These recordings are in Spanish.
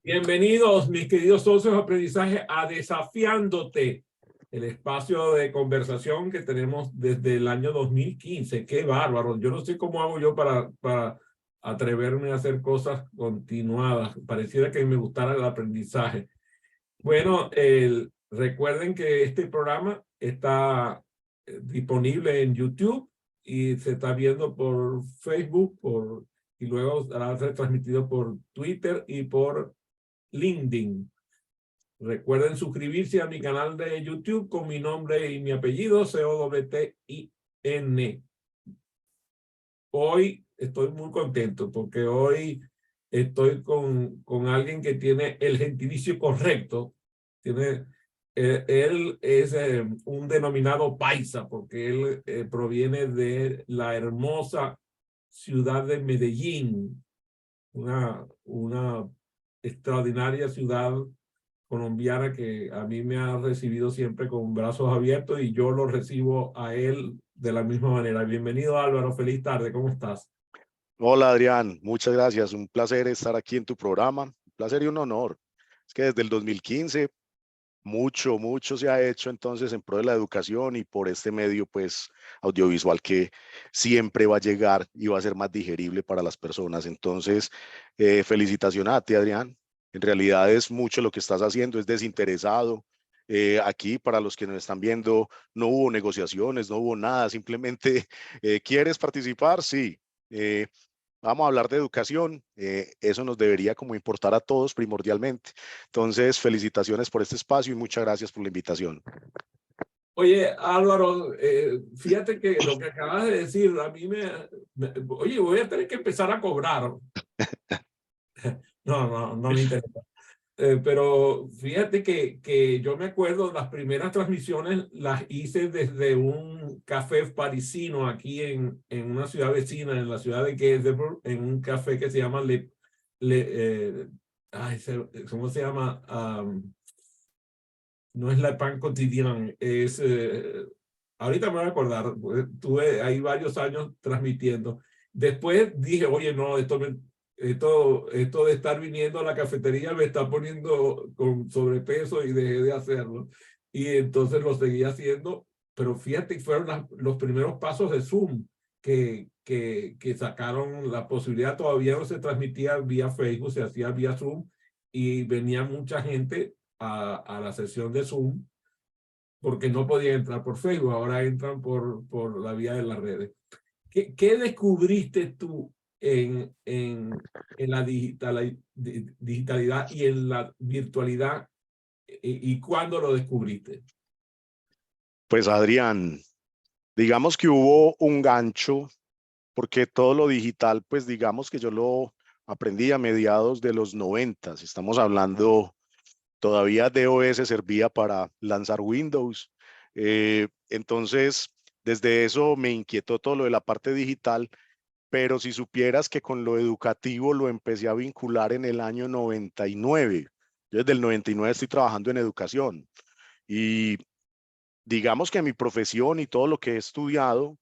Bienvenidos, mis queridos socios de aprendizaje, a Desafiándote, el espacio de conversación que tenemos desde el año 2015. ¡Qué bárbaro! Yo no sé cómo hago yo para atreverme a hacer cosas continuadas. Pareciera que me gustara el aprendizaje. Bueno, recuerden que este programa está disponible en YouTube y se está viendo por Facebook y luego será retransmitido por Twitter y por LinkedIn. Recuerden suscribirse a mi canal de YouTube con mi nombre y mi apellido, COWTIN. Hoy estoy muy contento porque hoy estoy con alguien que tiene el gentilicio correcto. Él es un denominado paisa porque él proviene de la hermosa ciudad de Medellín, una extraordinaria ciudad colombiana que a mí me ha recibido siempre con brazos abiertos y yo lo recibo a él de la misma manera. Bienvenido, Álvaro, feliz tarde, ¿cómo estás? Hola Adrián, muchas gracias. Un placer estar aquí en tu programa. Un placer y un honor. Es que desde el 2015 mucho se ha hecho entonces en pro de la educación y por este medio pues audiovisual que siempre va a llegar y va a ser más digerible para las personas. Entonces, felicitaciones a ti Adrián. En realidad es mucho lo que estás haciendo, es desinteresado. Aquí para los que nos están viendo no hubo negociaciones, no hubo nada, simplemente ¿quieres participar? Sí. Eh, Vamos a hablar de educación, eso nos debería como importar a todos primordialmente. Entonces, felicitaciones por este espacio y muchas gracias por la invitación. Oye, Álvaro, fíjate que lo que acabas de decir, a mí oye, voy a tener que empezar a cobrar. No me interesa. Pero fíjate que yo me acuerdo, las primeras transmisiones las hice desde un café parisino aquí en una ciudad vecina, en la ciudad de Gettysburg, en un café que se llama ¿cómo se llama? No es La Pan Quotidien, ahorita me voy a acordar, tuve ahí varios años transmitiendo. Después dije, oye, no, esto de estar viniendo a la cafetería me está poniendo con sobrepeso y dejé de hacerlo. Y entonces lo seguí haciendo, pero fíjate que fueron los primeros pasos de Zoom que sacaron la posibilidad. Todavía no se transmitía vía Facebook, se hacía vía Zoom y venía mucha gente a la sesión de Zoom porque no podían entrar por Facebook, ahora entran por la vía de las redes. ¿Qué descubriste tú en la digitalidad y en la virtualidad y cuándo lo descubriste? Pues Adrián, digamos que hubo un gancho porque todo lo digital, pues digamos que yo lo aprendí a mediados de los 90. Estamos hablando, todavía DOS servía para lanzar Windows. Entonces, desde eso me inquietó todo lo de la parte digital. Pero si supieras que con lo educativo lo empecé a vincular en el año 99. Yo desde el 99 estoy trabajando en educación y digamos que mi profesión y todo lo que he estudiado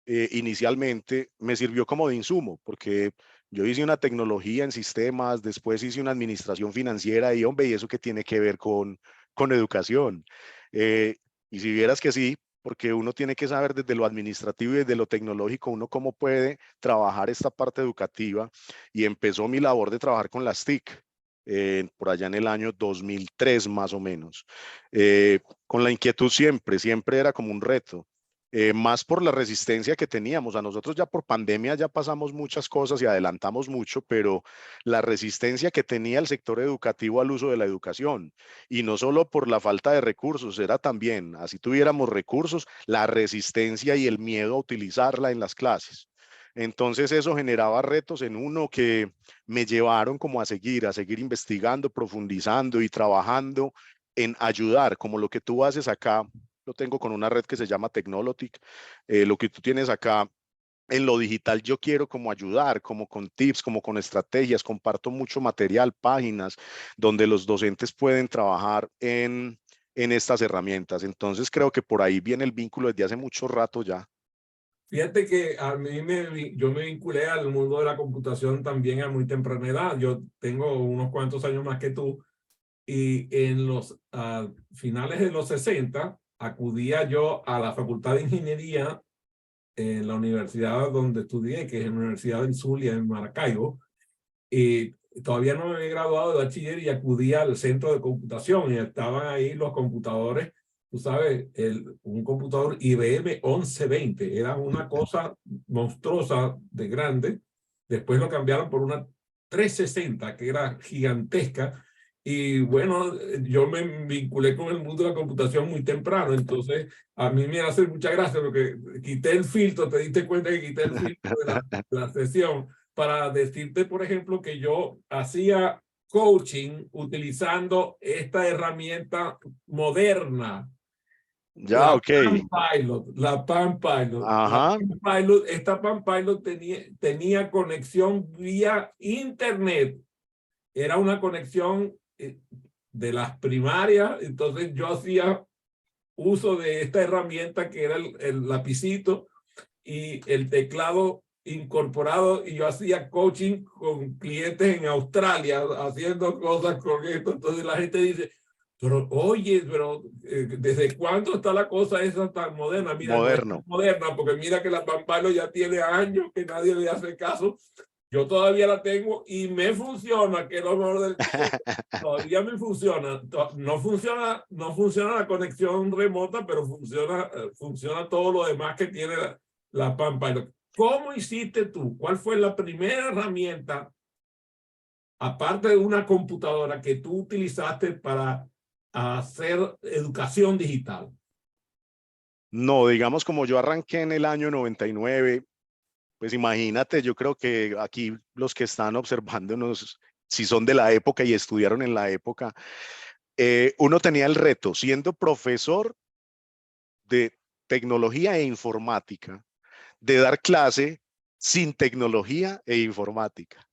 inicialmente me sirvió como de insumo, porque yo hice una tecnología en sistemas, después hice una administración financiera y hombre, ¿y eso qué tiene que ver con educación? Eh, y si vieras que sí, porque uno tiene que saber desde lo administrativo y desde lo tecnológico, uno cómo puede trabajar esta parte educativa y empezó mi labor de trabajar con las TIC. Por allá en el año 2003 más o menos, con la inquietud siempre era como un reto, más por la resistencia que teníamos. A nosotros ya por pandemia ya pasamos muchas cosas y adelantamos mucho, pero la resistencia que tenía el sector educativo al uso de la educación, y no solo por la falta de recursos, era también, así tuviéramos recursos, la resistencia y el miedo a utilizarla en las clases. Entonces eso generaba retos en uno que me llevaron como a seguir investigando, profundizando y trabajando en ayudar, como lo que tú haces acá. Lo tengo con una red que se llama Technolotic. Lo que tú tienes acá en lo digital, yo quiero como ayudar, como con tips, como con estrategias. Comparto mucho material, páginas donde los docentes pueden trabajar en estas herramientas. Entonces creo que por ahí viene el vínculo desde hace mucho rato ya. Fíjate que a mí yo me vinculé al mundo de la computación también a muy temprana edad. Yo tengo unos cuantos años más que tú y en los finales de los 60 acudía yo a la Facultad de Ingeniería en la universidad donde estudié, que es la Universidad del Zulia en Maracaibo, y todavía no me había graduado de bachiller y acudía al centro de computación y estaban ahí los computadores, tú sabes, un computador IBM 1120, era una cosa monstruosa de grande, después lo cambiaron por una 360 que era gigantesca y bueno, yo me vinculé con el mundo de la computación muy temprano, entonces a mí me hace mucha gracia porque quité el filtro, te diste cuenta que quité el filtro de la sesión para decirte, por ejemplo, que yo hacía coaching utilizando esta herramienta moderna, Ya, ok. La Palm Pilot. Ajá. Esta Palm Pilot tenía conexión vía internet. Era una conexión de las primarias, entonces yo hacía uso de esta herramienta que era el lapicito y el teclado incorporado y yo hacía coaching con clientes en Australia haciendo cosas con esto. Entonces la gente dice, pero oye, pero ¿desde cuándo está la cosa esa tan moderna? Mira, no es tan Moderno. moderna porque mira que la Pampalo ya tiene años que nadie le hace caso. Yo todavía la tengo y me funciona, que es lo mejor del todavía me funciona. No funciona la conexión remota, pero funciona todo lo demás que tiene la Pampa. ¿Cómo hiciste tú? ¿Cuál fue la primera herramienta, aparte de una computadora, que tú utilizaste para hacer educación digital? No, digamos como yo arranqué en el año 99, pues imagínate, yo creo que aquí los que están observándonos, si son de la época y estudiaron en la época, uno tenía el reto, siendo profesor de tecnología e informática, de dar clase sin tecnología e informática.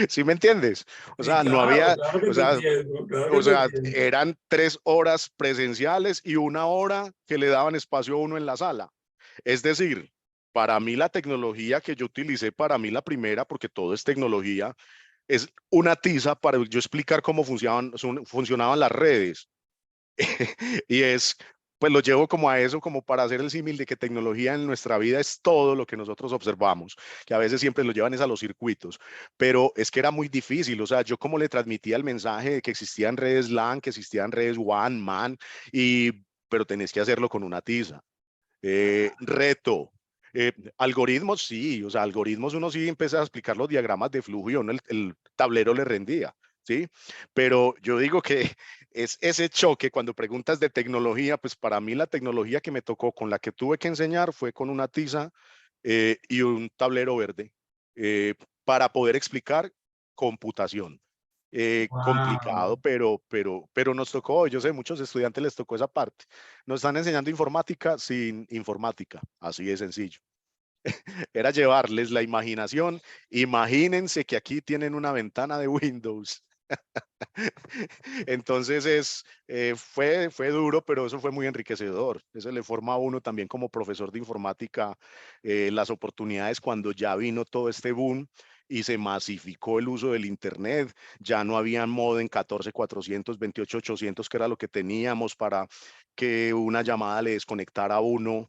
¿Sí me entiendes? O Sí, sea, no claro, había, claro que o te sea, entiendo, claro que o te sea, entiendo. eran 3 horas presenciales y 1 hora que le daban espacio a uno en la sala. Es decir, para mí la tecnología que yo utilicé, para mí la primera, porque todo es tecnología, es una tiza para yo explicar cómo funcionaban las redes. Y es, pues lo llevo como a eso, como para hacer el símil de que tecnología en nuestra vida es todo lo que nosotros observamos, que a veces siempre lo llevan es a los circuitos, pero es que era muy difícil, o sea, yo como le transmitía el mensaje de que existían redes LAN, que existían redes WAN, MAN, pero tenés que hacerlo con una tiza. Reto. Algoritmos, sí, o sea, algoritmos uno sí empieza a explicar los diagramas de flujo y uno el tablero le rendía, ¿sí? Pero yo digo que es ese choque cuando preguntas de tecnología, pues para mí la tecnología que me tocó, con la que tuve que enseñar, fue con una tiza y un tablero verde para poder explicar computación. Complicado, Wow. pero nos tocó, yo sé, muchos estudiantes les tocó esa parte. Nos están enseñando informática sin informática, así de sencillo. Era llevarles la imaginación. Imagínense que aquí tienen una ventana de Windows. Entonces fue duro, pero eso fue muy enriquecedor. Eso le forma a uno también como profesor de informática las oportunidades cuando ya vino todo este boom y se masificó el uso del Internet. Ya no había modem 14.400, 28.800, que era lo que teníamos para que una llamada le desconectara a uno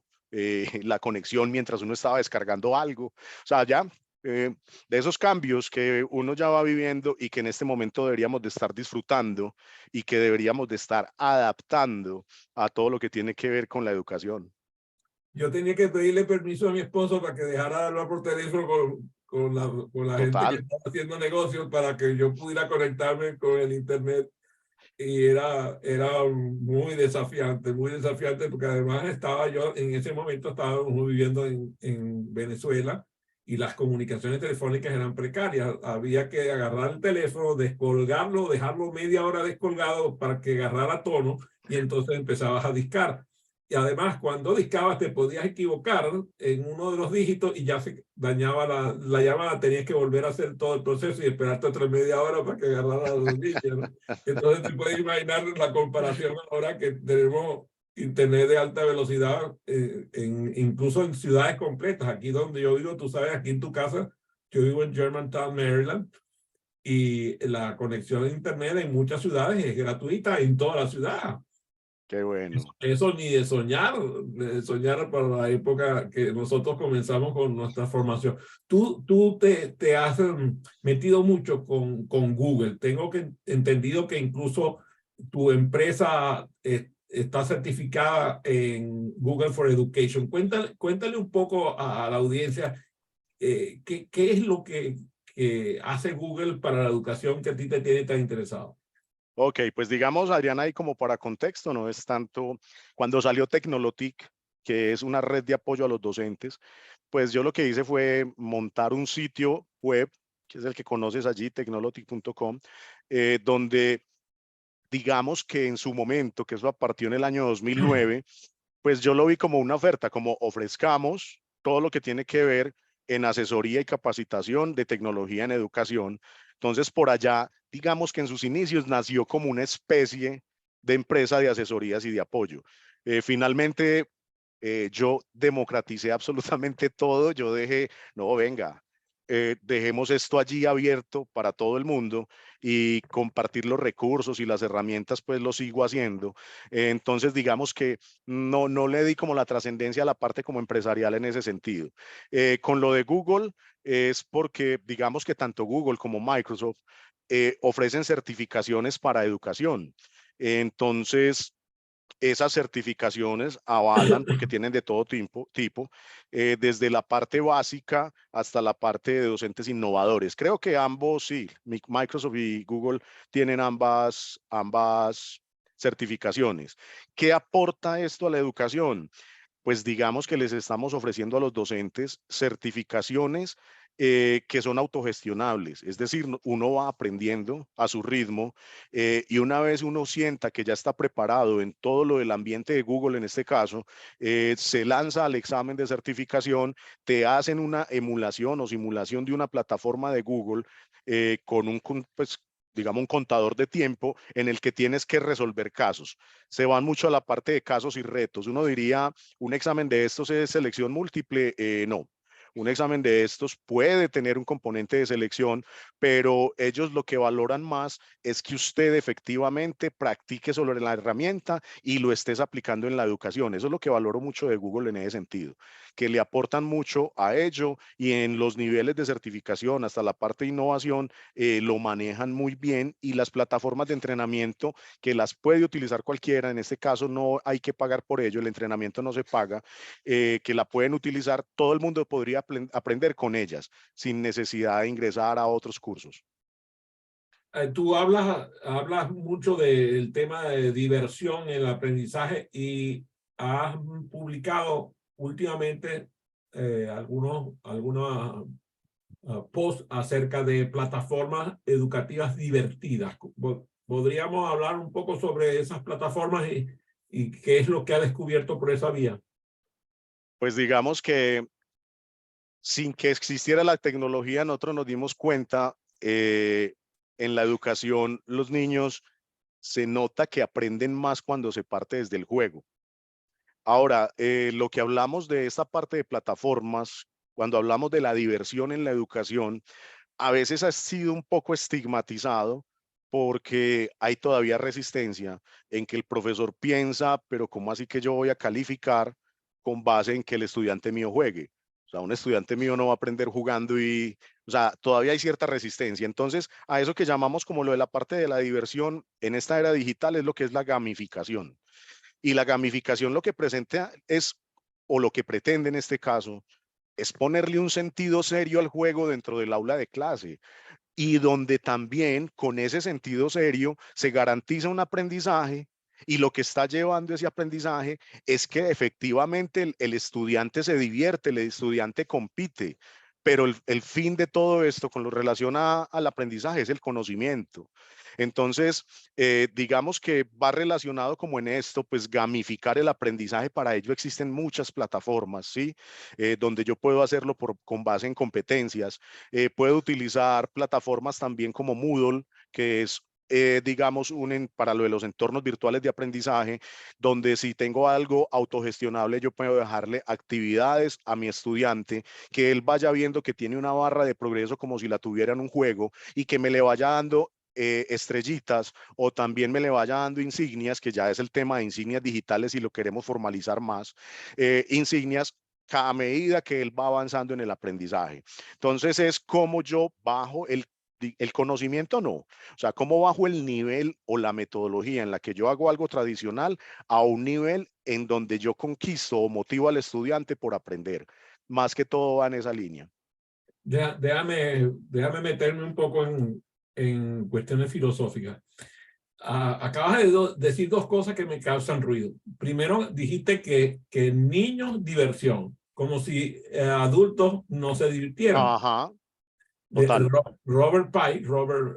la conexión mientras uno estaba descargando algo. O sea, ya de esos cambios que uno ya va viviendo y que en este momento deberíamos de estar disfrutando y que deberíamos de estar adaptando a todo lo que tiene que ver con la educación. Yo tenía que pedirle permiso a mi esposo para que dejara de hablar por teléfono con la gente que Total. estaba haciendo negocios para que yo pudiera conectarme con el internet. Y era muy desafiante, porque además estaba yo, en ese momento estábamos viviendo en Venezuela y las comunicaciones telefónicas eran precarias. Había que agarrar el teléfono, descolgarlo, dejarlo media hora descolgado para que agarrara tono y entonces empezabas a discar. Y además, cuando discabas, te podías equivocar en uno de los dígitos y ya se dañaba la llamada. Tenías que volver a hacer todo el proceso y esperarte otra media hora para que agarrara los líneas, ¿no? Entonces te puedes imaginar la comparación ahora que tenemos internet de alta velocidad, incluso en ciudades completas. Aquí donde yo vivo, tú sabes, aquí en tu casa, yo vivo en Germantown, Maryland, y la conexión a internet en muchas ciudades es gratuita en toda la ciudad. Qué bueno. Eso ni de soñar para la época que nosotros comenzamos con nuestra formación. Tú te has metido mucho con Google. Tengo entendido que incluso tu empresa está certificada en Google for Education. Cuéntale un poco a la audiencia qué es lo que hace Google para la educación que a ti te tiene tan interesado. Ok, pues digamos, Adriana, ahí como para contexto, no es tanto, cuando salió Tecnolotic, que es una red de apoyo a los docentes, pues yo lo que hice fue montar un sitio web, que es el que conoces allí, tecnolotic.com, donde digamos que en su momento, que eso partió en el año 2009, pues yo lo vi como una oferta, como ofrezcamos todo lo que tiene que ver en asesoría y capacitación de tecnología en educación. Entonces, por allá, digamos que en sus inicios nació como una especie de empresa de asesorías y de apoyo. Finalmente, yo democraticé absolutamente todo. Yo dejé, no, venga, dejemos esto allí abierto para todo el mundo y compartir los recursos y las herramientas, pues lo sigo haciendo. Entonces, digamos que no le di como la trascendencia a la parte como empresarial en ese sentido. Con lo de Google es porque digamos que tanto Google como Microsoft ofrecen certificaciones para educación. Entonces, esas certificaciones avalan, porque tienen de todo tipo, desde la parte básica hasta la parte de docentes innovadores. Creo que ambos, sí, Microsoft y Google tienen ambas certificaciones. ¿Qué aporta esto a la educación? Pues digamos que les estamos ofreciendo a los docentes certificaciones que son autogestionables, es decir, uno va aprendiendo a su ritmo y una vez uno sienta que ya está preparado en todo lo del ambiente de Google, en este caso, se lanza al examen de certificación, te hacen una emulación o simulación de una plataforma de Google con pues, digamos, un contador de tiempo en el que tienes que resolver casos. Se van mucho a la parte de casos y retos. Uno diría, un examen de estos es selección múltiple. No. Un examen de estos puede tener un componente de selección, pero ellos lo que valoran más es que usted efectivamente practique sobre la herramienta y lo estés aplicando en la educación. Eso es lo que valoro mucho de Google en ese sentido, que le aportan mucho a ello y en los niveles de certificación hasta la parte de innovación lo manejan muy bien y las plataformas de entrenamiento que las puede utilizar cualquiera, en este caso no hay que pagar por ello, el entrenamiento no se paga, que la pueden utilizar, todo el mundo podría aprender con ellas sin necesidad de ingresar a otros cursos. Tú hablas mucho del tema de diversión en el aprendizaje y has publicado últimamente algunos posts acerca de plataformas educativas divertidas. ¿Podríamos hablar un poco sobre esas plataformas y qué es lo que ha descubierto por esa vía? Pues digamos que sin que existiera la tecnología, nosotros nos dimos cuenta en la educación, los niños se nota que aprenden más cuando se parte desde el juego. Ahora, lo que hablamos de esta parte de plataformas, cuando hablamos de la diversión en la educación, a veces ha sido un poco estigmatizado porque hay todavía resistencia en que el profesor piensa, pero ¿cómo así que yo voy a calificar con base en que el estudiante mío juegue? O sea, un estudiante mío no va a aprender jugando y, o sea, todavía hay cierta resistencia. Entonces, a eso que llamamos como lo de la parte de la diversión en esta era digital es lo que es la gamificación. Y la gamificación lo que presenta es, o lo que pretende en este caso, es ponerle un sentido serio al juego dentro del aula de clase y donde también con ese sentido serio se garantiza un aprendizaje y lo que está llevando ese aprendizaje es que efectivamente el estudiante se divierte, el estudiante compite, pero el fin de todo esto con lo relacionado al aprendizaje es el conocimiento. Entonces, digamos que va relacionado como en esto, pues gamificar el aprendizaje, para ello existen muchas plataformas, ¿sí? Donde yo puedo hacerlo con base en competencias. Puedo utilizar plataformas también como Moodle, que es digamos, para lo de los entornos virtuales de aprendizaje, donde si tengo algo autogestionable, yo puedo dejarle actividades a mi estudiante, que él vaya viendo que tiene una barra de progreso como si la tuviera en un juego y que me le vaya dando estrellitas o también me le vaya dando insignias, que ya es el tema de insignias digitales y lo queremos formalizar más, insignias a medida que él va avanzando en el aprendizaje. Entonces es como yo bajo el conocimiento, no. O sea, cómo bajo el nivel o la metodología en la que yo hago algo tradicional a un nivel en donde yo conquisto o motivo al estudiante por aprender. Más que todo va en esa línea. Déjame meterme un poco en cuestiones filosóficas. Acabas de decir dos cosas que me causan ruido. Primero, dijiste que niños, diversión, como si adultos no se divirtieran. Ajá, total, Robert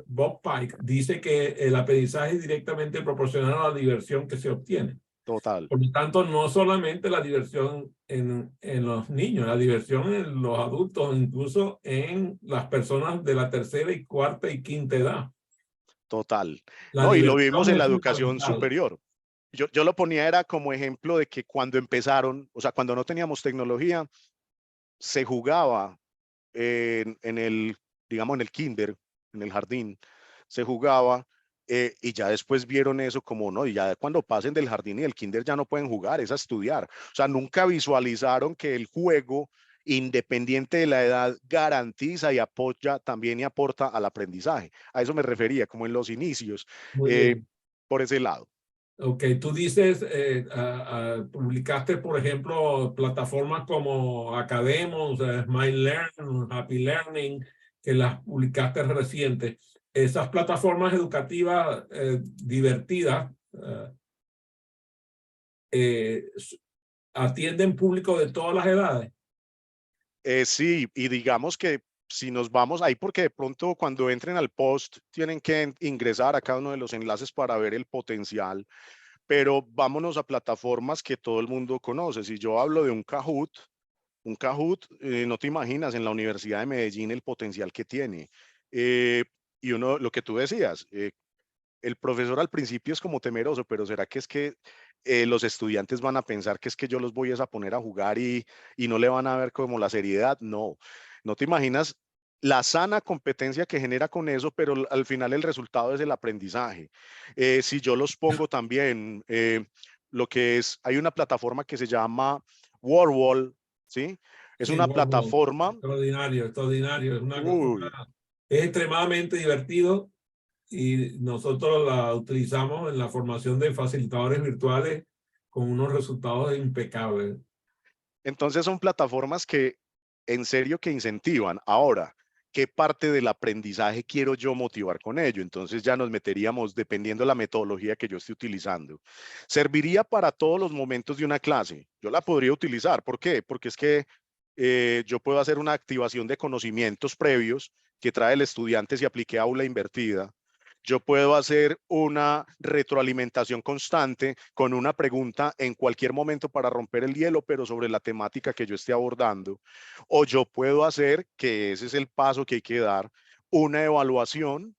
Bob Pike, dice que el aprendizaje es directamente proporcional a la diversión que se obtiene. total. Por lo tanto, no solamente la diversión en los niños, la diversión en los adultos, incluso en las personas de la tercera y cuarta y quinta edad. Total. La No, y lo vimos diversión en la es educación fundamental. superior. Yo lo ponía era como ejemplo de que cuando empezaron, o sea, cuando no teníamos tecnología, se jugaba en el, digamos, en el kinder, en el jardín, se jugaba y ya después vieron eso como, no, y ya cuando pasen del jardín y del kinder ya no pueden jugar, es a estudiar. O sea, nunca visualizaron que el juego, independiente de la edad, garantiza y apoya también y aporta al aprendizaje. A eso me refería, como en los inicios, Muy eh, bien. por ese lado. Ok, tú dices, publicaste, por ejemplo, plataformas como Academos, Smile Learn, Happy Learning, que las publicaste recientes. Esas plataformas educativas divertidas eh, atienden público de todas las edades. Sí, y digamos que si nos vamos ahí, porque de pronto cuando entren al post tienen que ingresar a cada uno de los enlaces para ver el potencial, pero vámonos a plataformas que todo el mundo conoce. Si yo hablo de un Kahoot, no te imaginas en la Universidad de Medellín el potencial que tiene. Eh, y uno, lo que tú decías, el profesor al principio es como temeroso, pero ¿será que es que los estudiantes van a pensar que es que yo los voy a poner a jugar y no le van a ver como la seriedad? No, no te imaginas la sana competencia que genera con eso, pero al final el resultado es el aprendizaje. Si yo los pongo también, lo que es, hay una plataforma que se llama WordWall, ¿sí? Es Sí, una bueno, plataforma, extraordinario, extraordinario. uy, Es extremadamente divertido y nosotros la utilizamos en la formación de facilitadores virtuales con unos resultados impecables. entonces son plataformas que en serio que incentivan. Ahora, ¿qué parte del aprendizaje quiero yo motivar con ello? Entonces ya nos meteríamos dependiendo de la metodología que yo esté utilizando. ¿Serviría para todos los momentos de una clase? Yo la podría utilizar. ¿Por qué? Porque es que yo puedo hacer una activación de conocimientos previos que trae el estudiante si apliqué aula invertida. Yo puedo hacer una retroalimentación constante con una pregunta en cualquier momento para romper el hielo, pero sobre la temática que yo esté abordando. O yo puedo hacer, que ese es el paso que hay que dar, una evaluación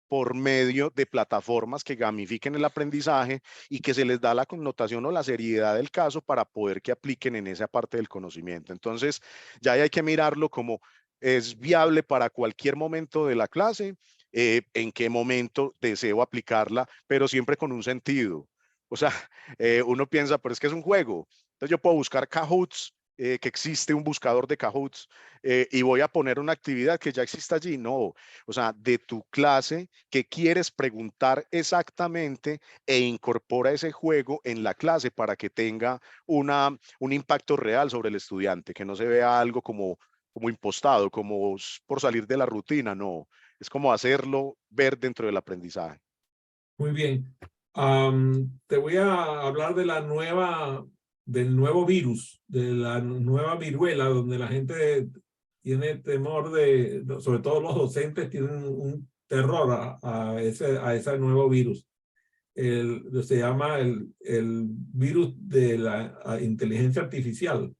por medio de plataformas que gamifiquen el aprendizaje y que se les da la connotación o la seriedad del caso para poder que apliquen en esa parte del conocimiento. Entonces, ya hay que mirarlo como es viable para cualquier momento de la clase, en qué momento deseo aplicarla, pero siempre con un sentido. O sea, uno piensa, pero es que es un juego. Entonces yo puedo buscar Kahoots, que existe un buscador de Kahoots, y voy a poner una actividad que ya existe allí. No, o sea, de tu clase, qué quieres preguntar exactamente e incorpora ese juego en la clase para que tenga un impacto real sobre el estudiante, que no se vea algo como impostado, como por salir de la rutina, no. Es como hacerlo ver dentro del aprendizaje. Muy bien. Te voy a hablar de del nuevo virus, de la nueva viruela, donde la gente tiene temor sobre todo los docentes tienen un terror a ese nuevo virus. Se llama el virus de la inteligencia artificial.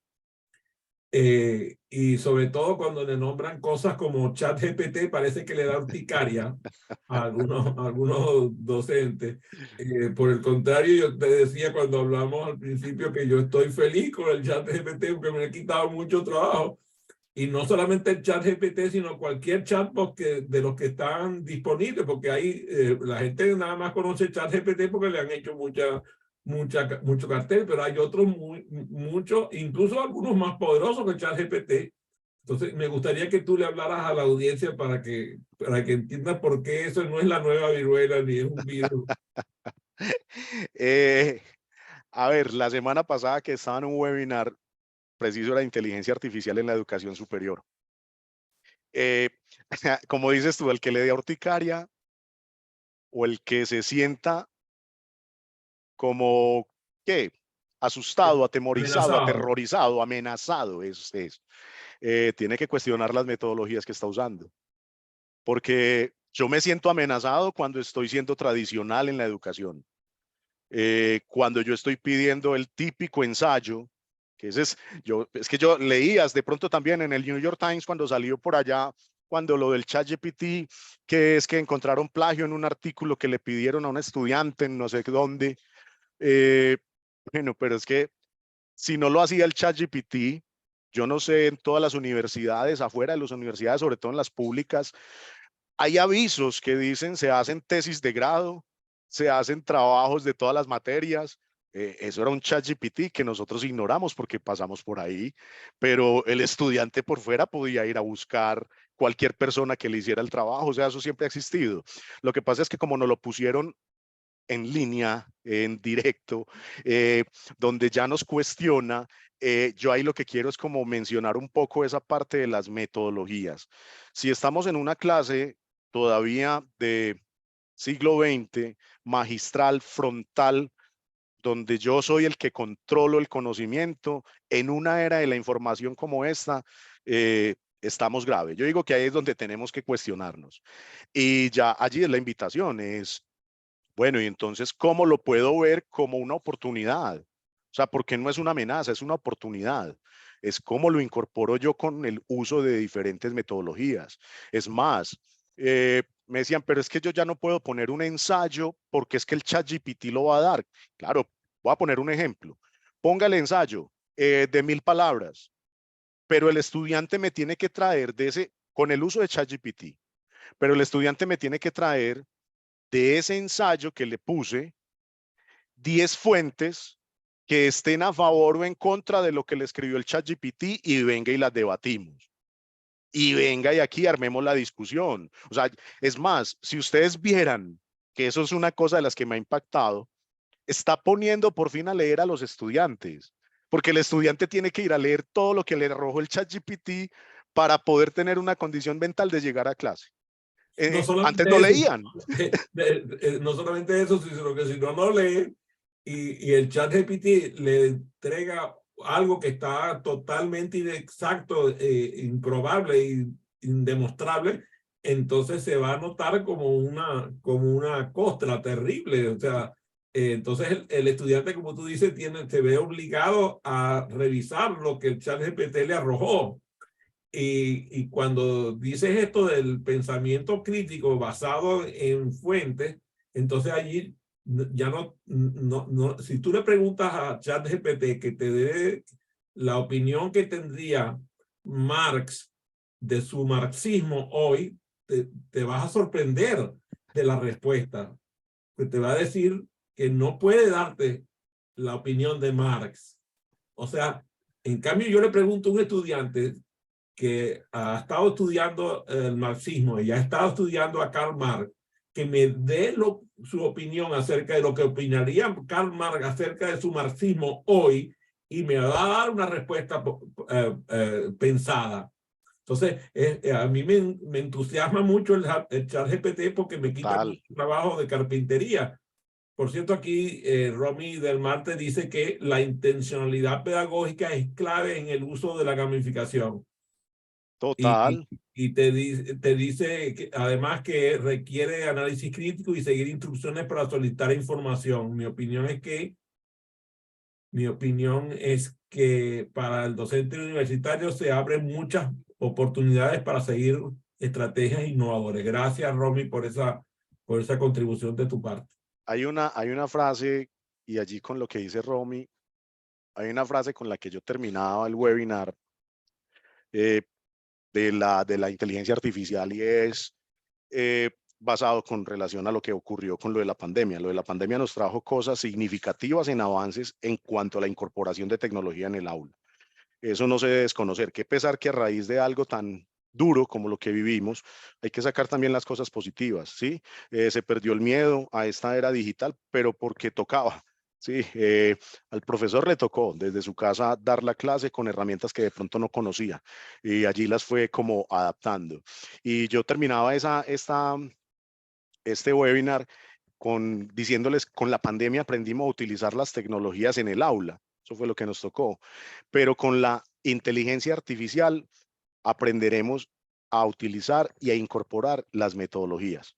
Y sobre todo cuando le nombran cosas como ChatGPT, parece que le da urticaria a algunos docentes. Por el contrario, yo te decía cuando hablamos al principio que yo estoy feliz con el ChatGPT porque me ha quitado mucho trabajo. Y no solamente el ChatGPT, sino cualquier chatbot de los que están disponibles, porque hay, la gente nada más conoce ChatGPT porque le han hecho mucho cartel, pero hay otros muchos, incluso algunos más poderosos que ChatGPT. Entonces, me gustaría que tú le hablaras a la audiencia para que entiendan por qué eso no es la nueva viruela ni es un virus. Eh, a ver, la semana pasada que estaba en un webinar preciso de la inteligencia artificial en la educación superior. Como dices tú, el que le dé urticaria o el que se sienta como, ¿qué? Asustado, atemorizado, Amenazado. aterrorizado, amenazado, tiene que cuestionar las metodologías que está usando. Porque yo me siento amenazado cuando estoy siendo tradicional en la educación. Cuando yo estoy pidiendo el típico ensayo, que es que yo leías de pronto también en el New York Times cuando salió por allá, cuando lo del ChatGPT, que es que encontraron plagio en un artículo que le pidieron a un estudiante en no sé dónde. Eh, bueno, pero es que si no lo hacía el ChatGPT, yo no sé, en todas las universidades, afuera de las universidades, sobre todo en las públicas, hay avisos que dicen se hacen tesis de grado, se hacen trabajos de todas las materias. Eso era un ChatGPT que nosotros ignoramos porque pasamos por ahí, pero el estudiante por fuera podía ir a buscar cualquier persona que le hiciera el trabajo. O sea, eso siempre ha existido. Lo que pasa es que como nos lo pusieron en línea, en directo, donde ya nos cuestiona, yo ahí lo que quiero es como mencionar un poco esa parte de las metodologías. Si estamos en una clase todavía de siglo XX, magistral, frontal, donde yo soy el que controlo el conocimiento, en una era de la información como esta, estamos graves. Yo digo que ahí es donde tenemos que cuestionarnos. Y ya allí es la invitación, es bueno, y entonces, ¿cómo lo puedo ver como una oportunidad? O sea, porque no es una amenaza, es una oportunidad. Es cómo lo incorporo yo con el uso de diferentes metodologías. Es más, me decían, pero es que yo ya no puedo poner un ensayo porque es que el ChatGPT lo va a dar. Claro, voy a poner un ejemplo. Ponga el ensayo de 1000 palabras, pero el estudiante me tiene que traer con el uso de ChatGPT, pero el estudiante me tiene que traer de ese ensayo que le puse 10 fuentes que estén a favor o en contra de lo que le escribió el ChatGPT y venga y las debatimos. Y venga y aquí armemos la discusión. O sea, es más, si ustedes vieran que eso es una cosa de las que me ha impactado, está poniendo por fin a leer a los estudiantes, porque el estudiante tiene que ir a leer todo lo que le arrojó el ChatGPT para poder tener una condición mental de llegar a clase. No Antes solamente no eso, leían. no solamente eso, sino que si no lee y el chat GPT le entrega algo que está totalmente inexacto, improbable e indemostrable, entonces se va a notar como una costra terrible. O sea, entonces el estudiante, como tú dices, se ve obligado a revisar lo que el chat GPT le arrojó. Y cuando dices esto del pensamiento crítico basado en fuentes, entonces allí ya si tú le preguntas a ChatGPT que te dé la opinión que tendría Marx de su marxismo hoy, te vas a sorprender de la respuesta, que te va a decir que no puede darte la opinión de Marx. O sea, en cambio yo le pregunto a un estudiante que ha estado estudiando el marxismo y ha estado estudiando a Karl Marx, que me dé su opinión acerca de lo que opinaría Karl Marx acerca de su marxismo hoy y me va a dar una respuesta pensada. Entonces, a mí me entusiasma mucho el chat GPT porque me quita Tal. mucho trabajo de carpintería. Por cierto, aquí Romy del Marte dice que la intencionalidad pedagógica es clave en el uso de la gamificación. Y, Total. y te dice que, además que requiere análisis crítico y seguir instrucciones para solicitar información. Mi opinión es que Mi opinión es que para el docente universitario se abren muchas oportunidades para seguir estrategias innovadoras. Gracias, Romy, por esa contribución de tu parte. Hay una frase, y allí con lo que dice Romy, hay una frase con la que yo terminaba el webinar de la inteligencia artificial y es basado con relación a lo que ocurrió con lo de la pandemia. Lo de la pandemia nos trajo cosas significativas en avances en cuanto a la incorporación de tecnología en el aula. Eso no se debe desconocer. Qué pesar que a raíz de algo tan duro como lo que vivimos, hay que sacar también las cosas positivas, ¿sí? Se perdió el miedo a esta era digital, pero porque tocaba. Sí, al profesor le tocó desde su casa dar la clase con herramientas que de pronto no conocía y allí las fue como adaptando. Y yo terminaba este webinar diciéndoles, con la pandemia aprendimos a utilizar las tecnologías en el aula. Eso fue lo que nos tocó. Pero con la inteligencia artificial aprenderemos a utilizar y a incorporar las metodologías.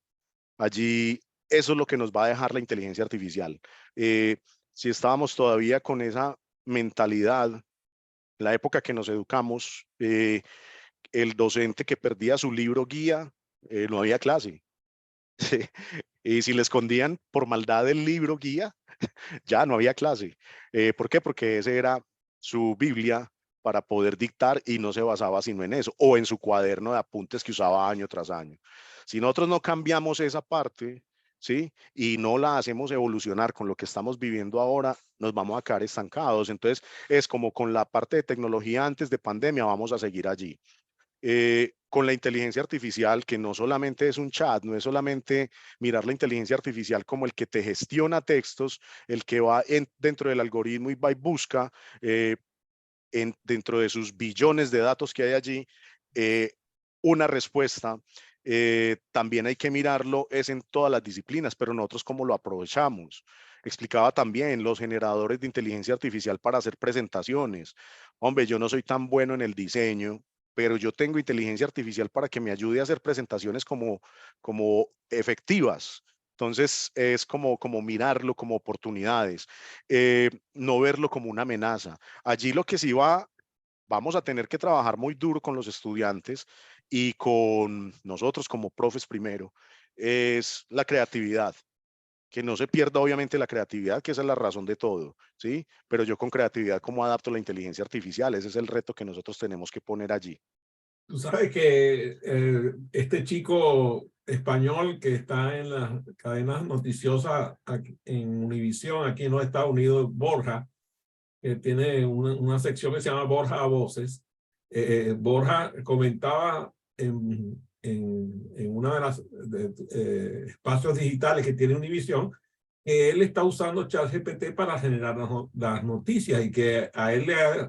Allí, eso es lo que nos va a dejar la inteligencia artificial. Eh, si estábamos todavía con esa mentalidad, la época que nos educamos, el docente que perdía su libro guía, no había clase. Y si le escondían por maldad el libro guía, ya no había clase. ¿Por qué? Porque ese era su Biblia para poder dictar y no se basaba sino en eso, o en su cuaderno de apuntes que usaba año tras año. Si nosotros no cambiamos esa parte, ¿sí? Y no la hacemos evolucionar con lo que estamos viviendo ahora, nos vamos a quedar estancados. Entonces, es como con la parte de tecnología antes de pandemia, vamos a seguir allí. Con la inteligencia artificial, que no solamente es un chat, no es solamente mirar la inteligencia artificial como el que te gestiona textos, el que va dentro del algoritmo y va y busca dentro de sus billones de datos que hay allí, una respuesta. También hay que mirarlo, es en todas las disciplinas, pero nosotros cómo lo aprovechamos. Explicaba también los generadores de inteligencia artificial para hacer presentaciones. Hombre, yo no soy tan bueno en el diseño, pero yo tengo inteligencia artificial para que me ayude a hacer presentaciones como efectivas. Entonces es como mirarlo como oportunidades, no verlo como una amenaza. Allí lo que sí vamos a tener que trabajar muy duro con los estudiantes y con nosotros como profes primero, es la creatividad. Que no se pierda obviamente la creatividad, que esa es la razón de todo, ¿sí? Pero yo con creatividad, ¿cómo adapto la inteligencia artificial? Ese es el reto que nosotros tenemos que poner allí. Tú sabes que este chico español que está en las cadenas noticiosas en Univisión, aquí en los Estados Unidos, Borja, que tiene una sección que se llama Borja a Voces. Borja comentaba en una de las espacios digitales que tiene Univisión que él está usando ChatGPT para generar las noticias y que a él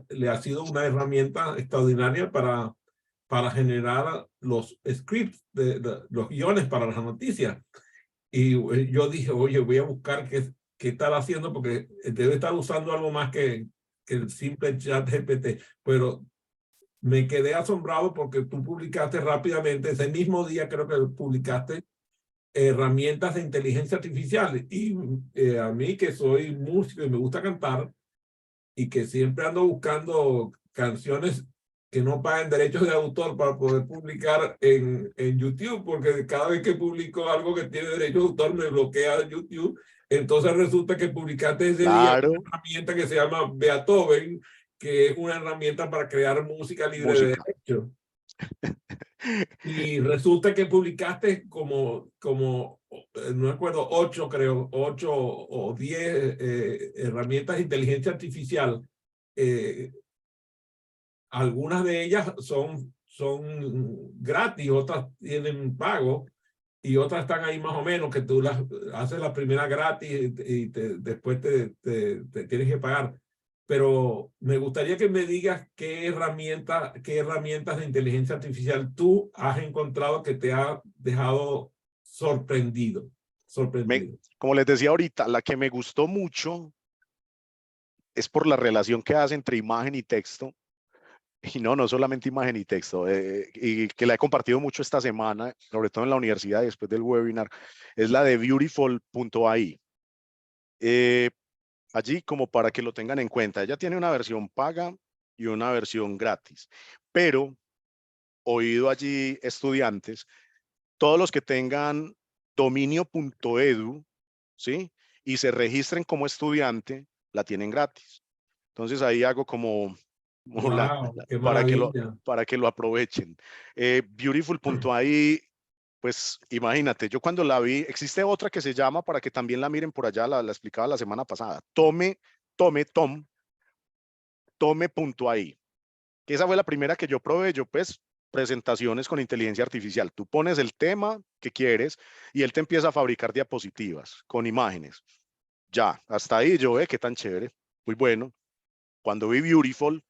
le ha sido una herramienta extraordinaria para generar los scripts, los guiones para las noticias. Y yo dije, oye, voy a buscar qué está haciendo porque debe estar usando algo más que el simple chat GPT. Pero me quedé asombrado porque tú publicaste rápidamente, ese mismo día creo que publicaste herramientas de inteligencia artificial. Y a mí que soy músico y me gusta cantar y que siempre ando buscando canciones que no paguen derechos de autor para poder publicar en YouTube, porque cada vez que publico algo que tiene derechos de autor me bloquea YouTube. Entonces resulta que publicaste ese día una Claro, herramienta que se llama Beethoven, que es una herramienta para crear música libre de música. derechos. Y resulta que publicaste no recuerdo, 8 creo, 8 o 10 herramientas de inteligencia artificial. Eh, Algunas de ellas son gratis, otras tienen pago y otras están ahí más o menos, que tú las haces la primera gratis y después te tienes que pagar. Pero me gustaría que me digas qué herramientas de inteligencia artificial tú has encontrado que te ha dejado sorprendido. Sorprendido. Como les decía ahorita, la que me gustó mucho es por la relación que hace entre imagen y texto. Y no solamente imagen y texto, y que la he compartido mucho esta semana, sobre todo en la universidad después del webinar, es la de beautiful.ai. allí como para que lo tengan en cuenta. Ella tiene una versión paga y una versión gratis, pero oído allí estudiantes, todos los que tengan dominio.edu, ¿sí? Y se registren como estudiante, la tienen gratis. Entonces ahí hago como Wow, qué para maravilla. para que lo aprovechen. Beautiful.ai, pues imagínate, yo cuando la vi, existe otra que se llama, para que también la miren por allá, la explicaba la semana pasada, tome.ai, que esa fue la primera que yo probé. Yo pues presentaciones con inteligencia artificial. Tú pones el tema que quieres y él te empieza a fabricar diapositivas con imágenes. Ya, hasta ahí yo ve qué tan chévere, muy bueno. Cuando vi Beautiful,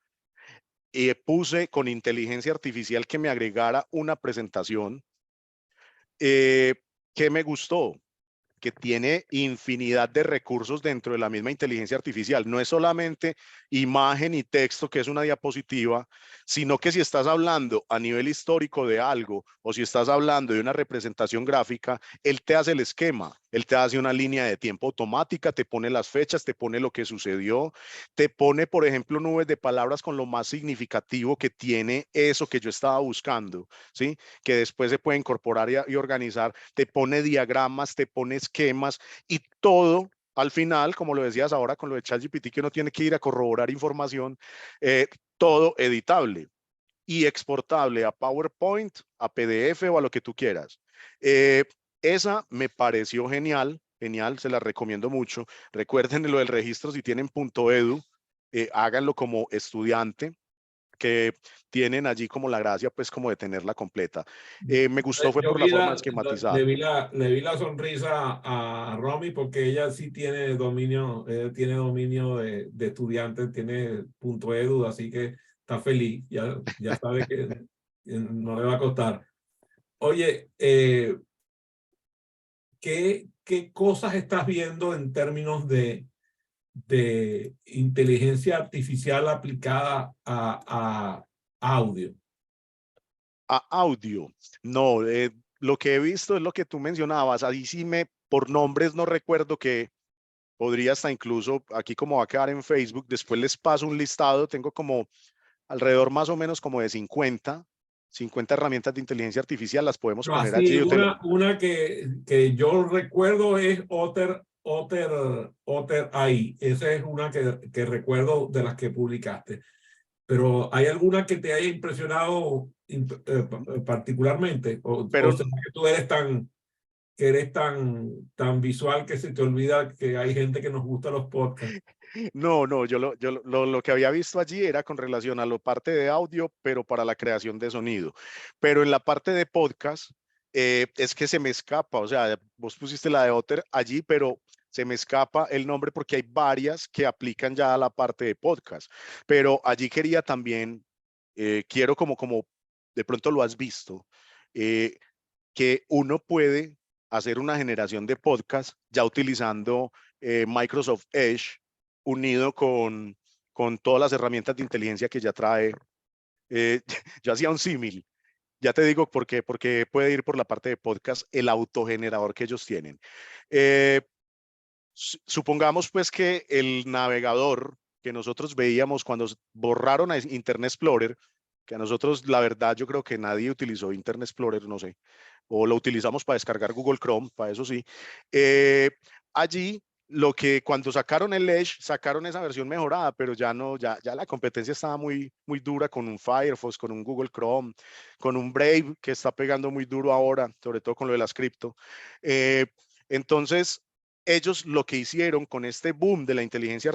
puse con inteligencia artificial que me agregara una presentación que me gustó, que tiene infinidad de recursos dentro de la misma inteligencia artificial. No es solamente imagen y texto, que es una diapositiva, sino que si estás hablando a nivel histórico de algo o si estás hablando de una representación gráfica, él te hace el esquema, él te hace una línea de tiempo automática, te pone las fechas, te pone lo que sucedió, te pone, por ejemplo, nubes de palabras con lo más significativo que tiene eso que yo estaba buscando, ¿sí? Que después se puede incorporar y organizar, te pone diagramas, te pone esquemas y todo al final, como lo decías ahora con lo de ChatGPT, que uno tiene que ir a corroborar información, todo editable y exportable a PowerPoint, a PDF o a lo que tú quieras. Esa me pareció genial, genial, se la recomiendo mucho. Recuerden lo del registro, si tienen .edu, háganlo como estudiante, que tienen allí como la gracia, pues como de tenerla completa. Me gustó fue Yo por la vi forma de le esquematizar. vi le vi la sonrisa a Romy porque ella sí tiene dominio de estudiante, tiene punto edu, así que está feliz, ya sabe que no le va a costar. Oye, ¿qué cosas estás viendo en términos de inteligencia artificial aplicada a audio? A audio, no, lo que he visto es lo que tú mencionabas. Ahí sí por nombres no recuerdo, que podría hasta incluso, aquí como va a quedar en Facebook, después les paso un listado, tengo como alrededor más o menos como de 50 herramientas de inteligencia artificial, las podemos No, poner así, allí. una que yo recuerdo es Otter AI. Esa es una que recuerdo de las que publicaste. Pero ¿hay alguna que te haya impresionado particularmente? O Pero sea, que tú eres tan visual que se te olvida que hay gente que nos gusta los podcasts. no, no, lo que había visto allí era con relación a la parte de audio, pero para la creación de sonido. Pero en la parte de podcast, es que se me escapa, o sea, vos pusiste la de Otter allí, pero se me escapa el nombre porque hay varias que aplican ya a la parte de podcast. Pero allí quería también, quiero como de pronto lo has visto, eh, que uno puede hacer una generación de podcast ya utilizando Microsoft Edge, unido con todas las herramientas de inteligencia que ya trae. Eh, yo hacía un símil, ya te digo por qué, porque puede ir por la parte de podcast, el autogenerador que ellos tienen. Eh, Supongamos pues que el navegador que nosotros veíamos cuando borraron a Internet Explorer, que a nosotros, la verdad, yo creo que nadie utilizó Internet Explorer, no sé, o lo utilizamos para descargar Google Chrome, para eso sí. Eh, Allí, lo que cuando sacaron el Edge, sacaron esa versión mejorada, pero ya no, ya la competencia estaba muy dura con un Firefox, con un Google Chrome, con un Brave, que está pegando muy duro ahora, sobre todo con lo de las cripto. Entonces, ellos lo que hicieron con este boom de la inteligencia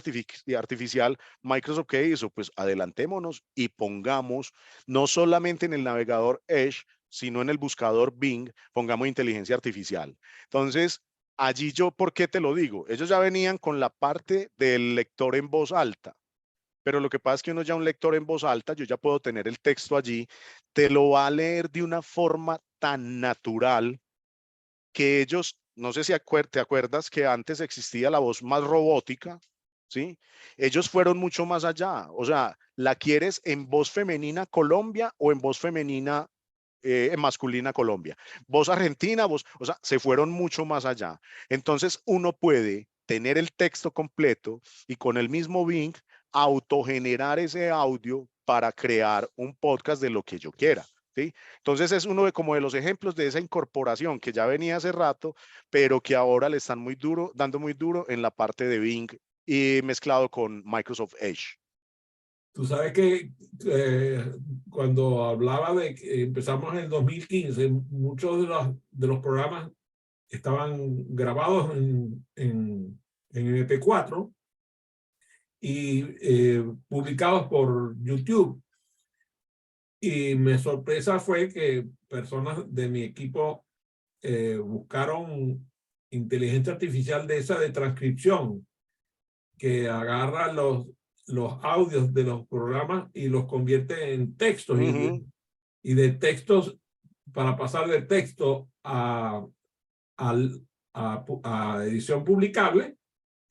artificial, Microsoft, ¿qué hizo? Pues adelantémonos y pongamos no solamente en el navegador Edge, sino en el buscador Bing, pongamos inteligencia artificial. Entonces, allí yo, ¿por qué te lo digo? Ellos ya venían con la parte del lector en voz alta, pero lo que pasa es que uno ya un lector en voz alta, yo ya puedo tener el texto allí, te lo va a leer de una forma tan natural que ellos, no sé si te acuerdas que antes existía la voz más robótica, ¿sí? Ellos fueron mucho más allá. O sea, ¿la quieres en voz femenina Colombia o en voz femenina en masculina Colombia? Voz argentina, voz, o sea, se fueron mucho más allá. Entonces, uno puede tener el texto completo y con el mismo Bing autogenerar ese audio para crear un podcast de lo que yo quiera. ¿Sí? Entonces es uno de, como de los ejemplos de esa incorporación que ya venía hace rato, pero que ahora le están dando muy duro en la parte de Bing y mezclado con Microsoft Edge. Tú sabes que cuando hablaba de que empezamos en el 2015, muchos de los programas estaban grabados en MP4 y publicados por YouTube. Y mi sorpresa fue que personas de mi equipo buscaron inteligencia artificial de esa de transcripción, que agarra los audios de los programas y los convierte en textos, y de textos, para pasar de texto a edición publicable,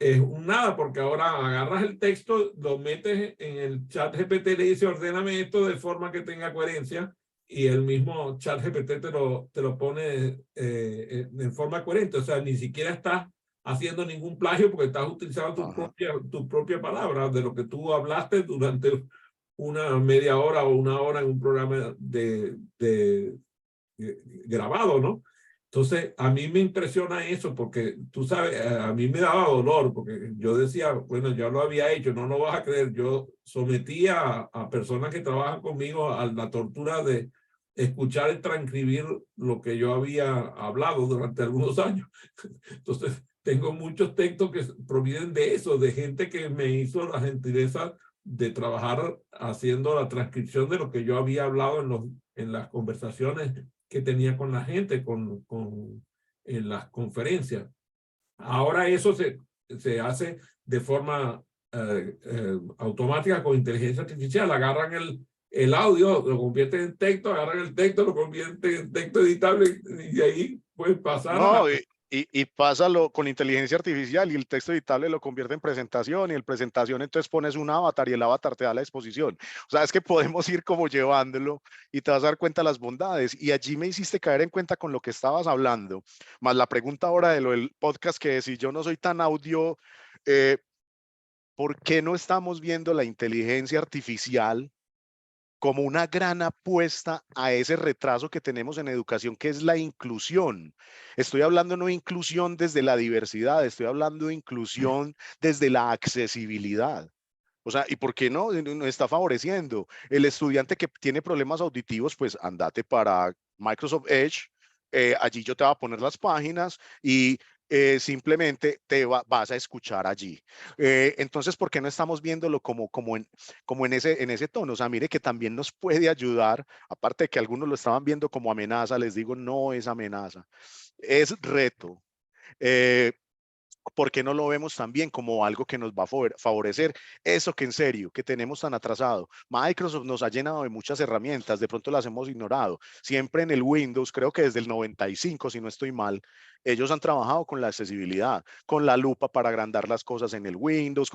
es un nada, porque ahora agarras el texto, lo metes en el chat GPT, le dice ordéname esto de forma que tenga coherencia, y el mismo chat GPT te lo pone en forma coherente. O sea, ni siquiera estás haciendo ningún plagio porque estás utilizando tu propia palabra de lo que tú hablaste durante una media hora o una hora en un programa grabado, ¿no? Entonces, a mí me impresiona eso porque, tú sabes, a mí me daba dolor porque yo decía, bueno, yo lo había hecho, no lo vas a creer. Yo sometía a personas que trabajan conmigo a la tortura de escuchar y transcribir lo que yo había hablado durante algunos años. Entonces, tengo muchos textos que provienen de eso, de gente que me hizo la gentileza de trabajar haciendo la transcripción de lo que yo había hablado en las conversaciones que tenía con la gente, en las conferencias. Ahora eso se hace de forma automática con inteligencia artificial. Agarran el audio, lo convierten en texto, agarran el texto, lo convierten en texto editable, y de ahí puedes pasar a... No, y pásalo con inteligencia artificial y el texto editable lo convierte en presentación y el presentación entonces pones un avatar y el avatar te da la exposición. O sea, es que podemos ir como llevándolo y te vas a dar cuenta de las bondades. Y allí me hiciste caer en cuenta con lo que estabas hablando, más la pregunta ahora de lo del podcast que si yo no soy tan audio, ¿por qué no estamos viendo la inteligencia artificial como una gran apuesta a ese retraso que tenemos en educación, que es la inclusión? Estoy hablando no de inclusión desde la diversidad, estoy hablando de inclusión desde la accesibilidad. O sea, ¿y por qué no? No está favoreciendo. El estudiante que tiene problemas auditivos, pues andate para Microsoft Edge. Allí yo te voy a poner las páginas y simplemente vas a escuchar allí. Entonces, ¿por qué no estamos viéndolo como en ese tono? O sea, mire que también nos puede ayudar, aparte de que algunos lo estaban viendo como amenaza, les digo, no es amenaza, es reto. ¿Por qué no lo vemos también como algo que nos va a favorecer? Eso que en serio, que tenemos tan atrasado. Microsoft nos ha llenado de muchas herramientas, de pronto las hemos ignorado. Siempre en el Windows, creo que desde el 95, si no estoy mal, ellos han trabajado con la accesibilidad, con la lupa para agrandar las cosas en el Windows,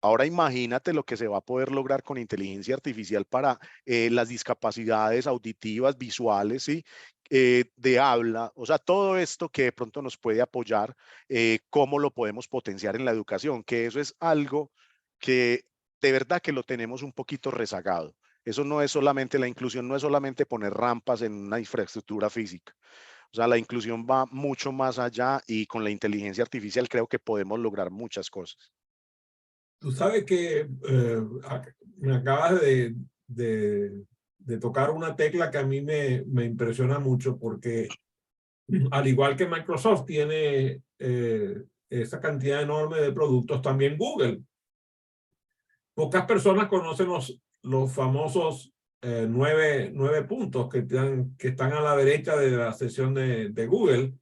Ahora imagínate lo que se va a poder lograr con inteligencia artificial para las discapacidades auditivas, visuales, ¿sí? De habla, o sea, todo esto que de pronto nos puede apoyar, cómo lo podemos potenciar en la educación, que eso es algo que de verdad que lo tenemos un poquito rezagado. Eso no es solamente la inclusión, no es solamente poner rampas en una infraestructura física. O sea, la inclusión va mucho más allá y con la inteligencia artificial creo que podemos lograr muchas cosas. Tú sabes que me acabas de tocar una tecla que a mí me impresiona mucho, porque al igual que Microsoft tiene esa cantidad enorme de productos, también Google. Pocas personas conocen los famosos 9 puntos que están a la derecha de la sesión de Google.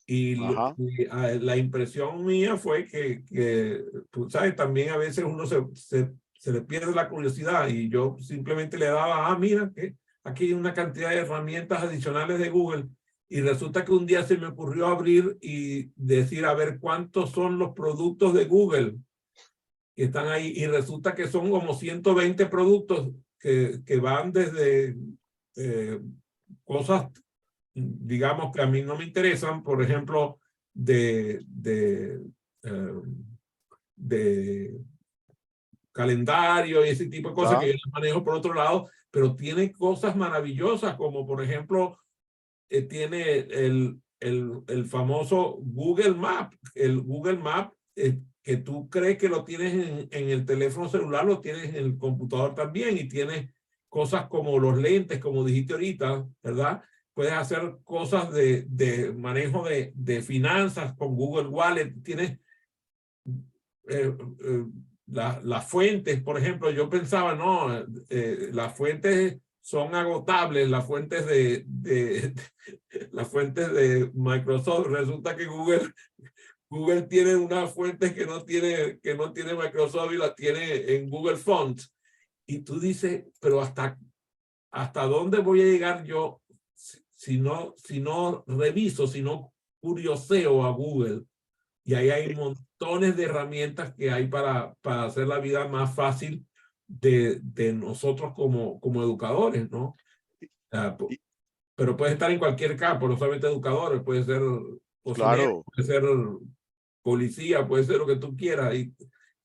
Y la impresión mía fue que, tú sabes, también a veces uno se le pierde la curiosidad, y yo simplemente le daba, mira, que aquí hay una cantidad de herramientas adicionales de Google, y resulta que un día se me ocurrió abrir y decir, a ver, ¿cuántos son los productos de Google que están ahí? Y resulta que son como 120 productos que van desde cosas, digamos, que a mí no me interesan, por ejemplo, de de calendario y ese tipo de cosas que yo las manejo por otro lado, pero tiene cosas maravillosas como por ejemplo tiene el famoso Google Map. El Google Map que tú crees que lo tienes en el teléfono celular, lo tienes en el computador también y tienes cosas como los lentes, como dijiste ahorita, ¿verdad? Puedes hacer cosas de manejo de finanzas con Google Wallet. Tienes las fuentes, por ejemplo, yo pensaba, no, las fuentes son agotables, las fuentes de Microsoft. Resulta que Google tiene unas fuentes que no tiene Microsoft y las tiene en Google Fonts. Y tú dices, pero ¿hasta dónde voy a llegar yo si no reviso, si no curioseo a Google? Y ahí hay montones de herramientas que hay para hacer la vida más fácil de nosotros como educadores, ¿no? Pero puede estar en cualquier campo, no solamente educadores, puede ser cocinero, Claro. puede ser policía, puede ser lo que tú quieras. Y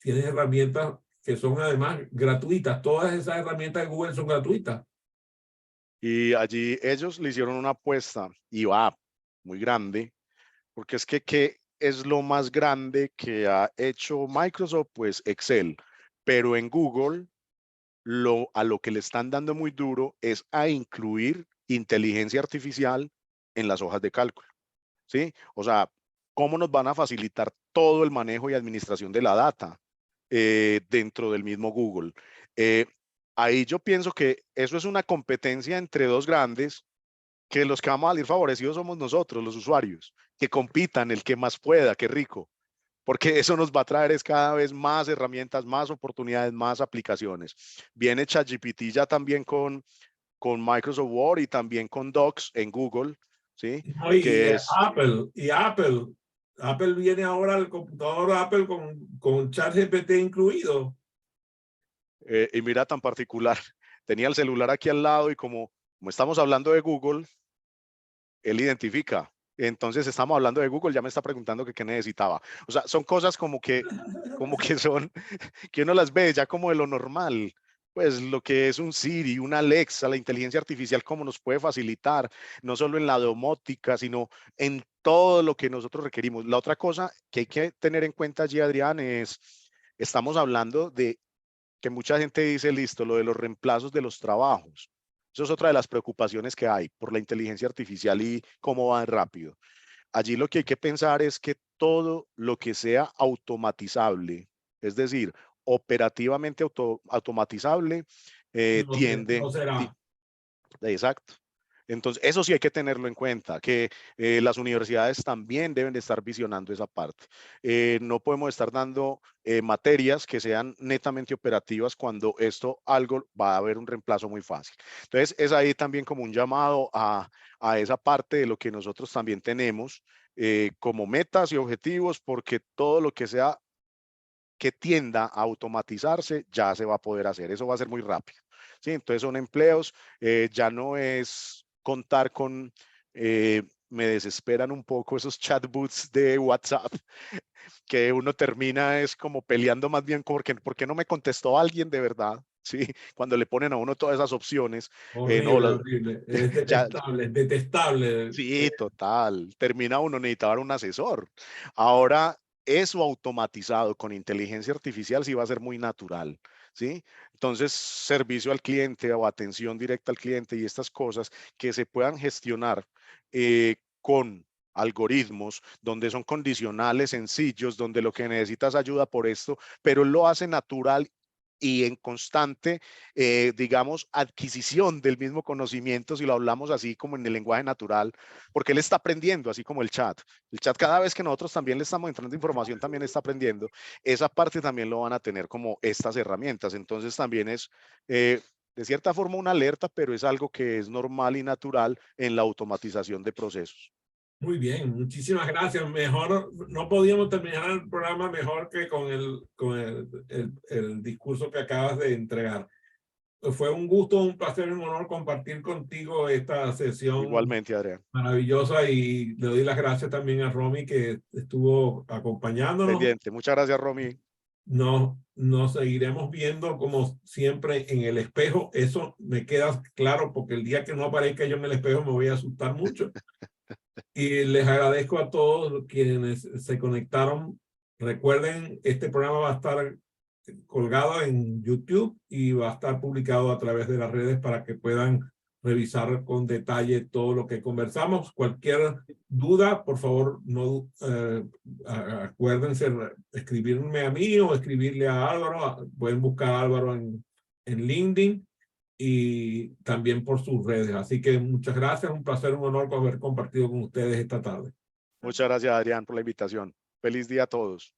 tienes herramientas que son además gratuitas. Todas esas herramientas de Google son gratuitas. Y allí ellos le hicieron una apuesta y va muy grande, porque es que ¿qué es lo más grande que ha hecho Microsoft? Pues Excel, pero en Google a lo que le están dando muy duro es a incluir inteligencia artificial en las hojas de cálculo, ¿sí? O sea, ¿cómo nos van a facilitar todo el manejo y administración de la data dentro del mismo Google? Ahí yo pienso que eso es una competencia entre dos grandes, que los que vamos a salir favorecidos somos nosotros, los usuarios, que compitan el que más pueda, qué rico, porque eso nos va a traer es cada vez más herramientas, más oportunidades, más aplicaciones. Viene ChatGPT ya también con Microsoft Word y también con Docs en Google, ¿sí? No, Que es, Apple viene ahora al computador Apple con ChatGPT incluido. y mira tan particular, tenía el celular aquí al lado y como estamos hablando de Google, él identifica. Entonces estamos hablando de Google, ya me está preguntando que qué necesitaba. O sea, son cosas como que son, que uno las ve ya como de lo normal. Pues lo que es un Siri, una Alexa, la inteligencia artificial, cómo nos puede facilitar, no solo en la domótica, sino en todo lo que nosotros requerimos. La otra cosa que hay que tener en cuenta allí, Adrián, estamos hablando de que mucha gente dice, listo, lo de los reemplazos de los trabajos. Eso es otra de las preocupaciones que hay por la inteligencia artificial y cómo va rápido. Allí lo que hay que pensar es que todo lo que sea automatizable, es decir, operativamente automatizable, No será. exacto. Entonces, eso sí hay que tenerlo en cuenta, que las universidades también deben de estar visionando esa parte. No podemos estar dando materias que sean netamente operativas cuando esto algo va a haber un reemplazo muy fácil. Entonces, es ahí también como un llamado a esa parte de lo que nosotros también tenemos como metas y objetivos, porque todo lo que sea que tienda a automatizarse ya se va a poder hacer. Eso va a ser muy rápido. ¿Sí? Entonces son empleos, ya no es contar con, me desesperan un poco esos chatbots de WhatsApp, que uno termina es como peleando más bien porque ¿por qué no me contestó alguien de verdad? Sí, cuando le ponen a uno todas esas opciones, no, Horrible, horrible. Es ya, detestable, detestable. sí, total. Termina uno necesitaba un asesor. Ahora, eso automatizado con inteligencia artificial sí va a ser muy natural, ¿sí? Entonces, servicio al cliente o atención directa al cliente y estas cosas que se puedan gestionar con algoritmos donde son condicionales, sencillos, donde lo que necesitas ayuda por esto, pero lo hace natural y en constante, digamos, adquisición del mismo conocimiento, si lo hablamos así como en el lenguaje natural, porque él está aprendiendo, así como el chat. El chat cada vez que nosotros también le estamos entrando información, también está aprendiendo. Esa parte también lo van a tener como estas herramientas. Entonces también es, de cierta forma, una alerta, pero es algo que es normal y natural en la automatización de procesos. Muy bien, muchísimas gracias. Mejor, no podíamos terminar el programa mejor que con el discurso que acabas de entregar. fue un gusto, un placer y un honor compartir contigo esta sesión Igualmente, Adrián. maravillosa, y le doy las gracias también a Romy, que estuvo acompañándonos. Pendiente. Muchas gracias, Romy. Nos seguiremos viendo como siempre en el espejo. Eso me queda claro, porque el día que no aparezca yo en el espejo me voy a asustar mucho. Y les agradezco a todos quienes se conectaron. Recuerden, este programa va a estar colgado en YouTube y va a estar publicado a través de las redes para que puedan revisar con detalle todo lo que conversamos. Cualquier duda, por favor, no acuérdense escribirme a mí o escribirle a Álvaro. Pueden buscar a Álvaro en LinkedIn y también por sus redes. Así que muchas gracias, un placer, un honor haber compartido con ustedes esta tarde. Muchas gracias, Adrián, por la invitación. Feliz día a todos.